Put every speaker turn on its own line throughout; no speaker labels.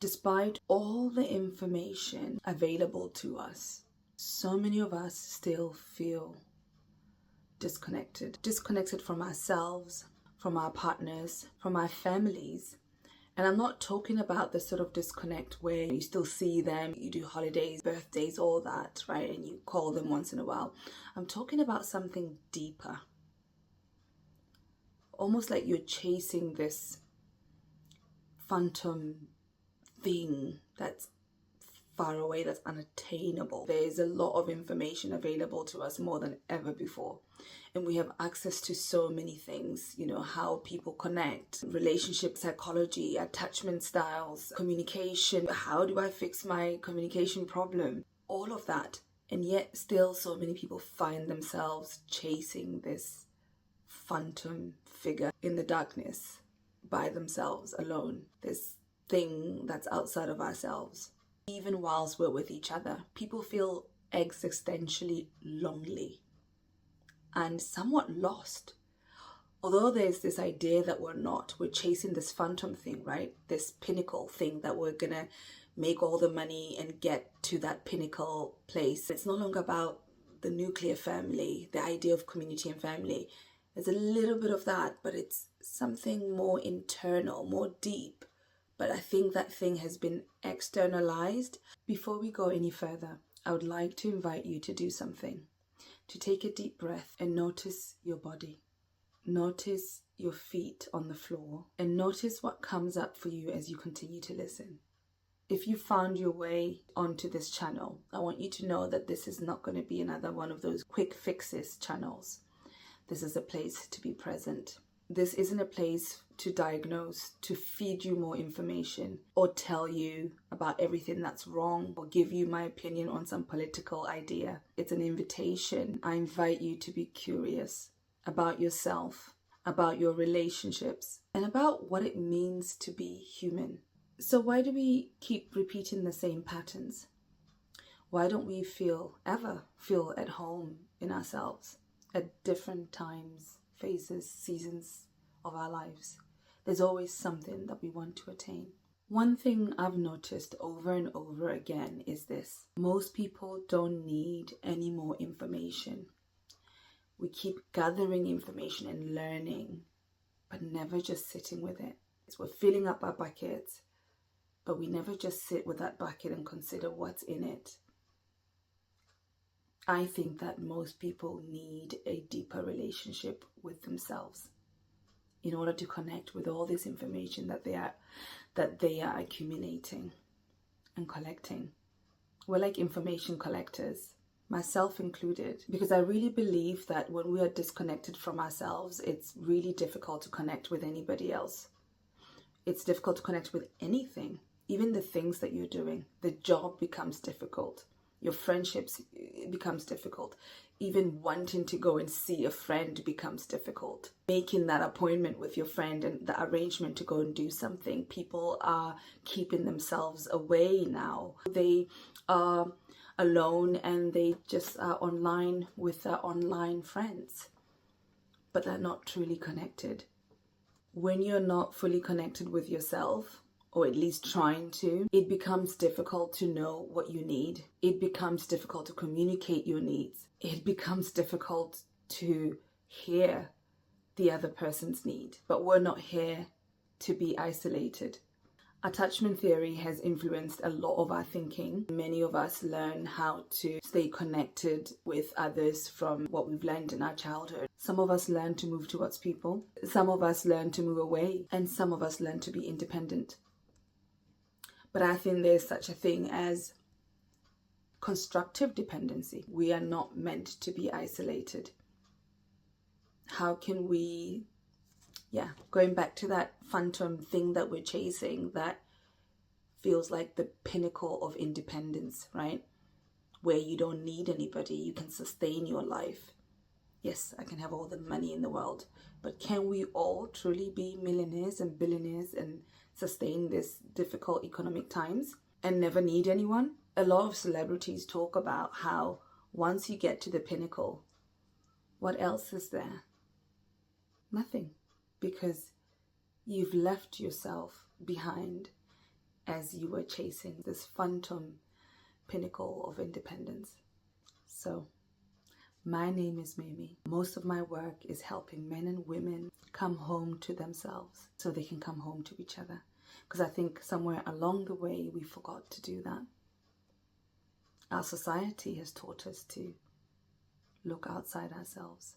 Despite all the information available to us, so many of us still feel disconnected. Disconnected from ourselves, from our partners, from our families. And I'm not talking about the sort of disconnect where you still see them, you do holidays, birthdays, all that, right? And you call them once in a while. I'm talking about something deeper. Almost like you're chasing this phantom thing that's far away, that's unattainable. There is a lot of information available to us more than ever before. And we have access to so many things, how people connect, relationship psychology, attachment styles, communication. How do I fix my communication problem? All of that. And yet still so many people find themselves chasing this phantom figure in the darkness by themselves alone. This thing that's outside of ourselves. Even whilst we're with each other, people feel existentially lonely and somewhat lost. Although there's this idea that we're chasing this phantom thing, right? This pinnacle thing that we're gonna make all the money and get to that pinnacle place. It's no longer about the nuclear family, the idea of community and family. There's a little bit of that, but it's something more internal, more deep. But I think that thing has been externalized. Before we go any further, I would like to invite you to do something. To take a deep breath and notice your body. Notice your feet on the floor and notice what comes up for you as you continue to listen. If you found your way onto this channel, I want you to know that this is not going to be another one of those quick fixes channels. This is a place to be present. This isn't a place to diagnose, to feed you more information, or tell you about everything that's wrong, or give you my opinion on some political idea. It's an invitation. I invite you to be curious about yourself, about your relationships, and about what it means to be human. So why do we keep repeating the same patterns? Why don't we ever feel at home in ourselves at different times, phases, seasons of our lives? There's always something that we want to attain. One thing I've noticed over and over again is this. Most people don't need any more information. We keep gathering information and learning, but never just sitting with it. We're filling up our buckets, but we never just sit with that bucket and consider what's in it. I think that most people need a deeper relationship with themselves in order to connect with all this information that they are accumulating and collecting. We're like information collectors, myself included, because I really believe that when we are disconnected from ourselves, it's really difficult to connect with anybody else. It's difficult to connect with anything, even the things that you're doing. The job becomes difficult. Your friendships becomes difficult. Even wanting to go and see a friend becomes difficult. Making that appointment with your friend and the arrangement to go and do something. People are keeping themselves away now. They are alone and they just are online with their online friends. But they're not truly connected. When you're not fully connected with yourself, or at least trying to, it becomes difficult to know what you need. It becomes difficult to communicate your needs. It becomes difficult to hear the other person's need. But we're not here to be isolated. Attachment theory has influenced a lot of our thinking. Many of us learn how to stay connected with others from what we've learned in our childhood. Some of us learn to move towards people. Some of us learn to move away. And some of us learn to be independent. But I think there's such a thing as constructive dependency. We are not meant to be isolated. How can we, going back to that phantom thing that we're chasing, that feels like the pinnacle of independence, right? Where you don't need anybody, you can sustain your life. Yes, I can have all the money in the world, but can we all truly be millionaires and billionaires and sustain this difficult economic times and never need anyone? A lot of celebrities talk about how once you get to the pinnacle, what else is there? Nothing, because you've left yourself behind. as you were chasing this phantom pinnacle of independence. So, my name is Mamie. Most of my work is helping men and women come home to themselves so they can come home to each other. Because I think somewhere along the way we forgot to do that. Our society has taught us to look outside ourselves,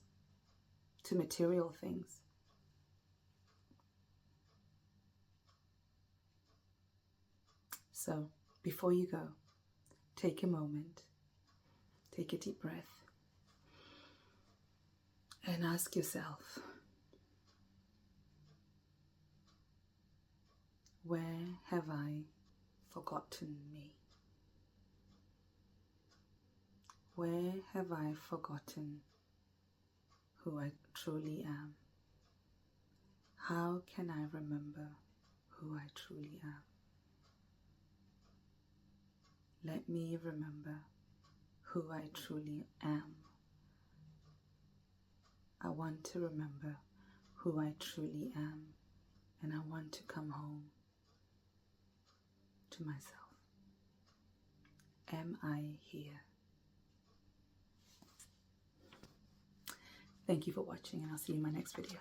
to material things. So, before you go, take a moment, take a deep breath, and ask yourself, where have I forgotten me? Where have I forgotten who I truly am? How can I remember who I truly am? Let me remember who I truly am. I want to remember who I truly am, and I want to come home to myself. Am I here? Thank you for watching, and I'll see you in my next video.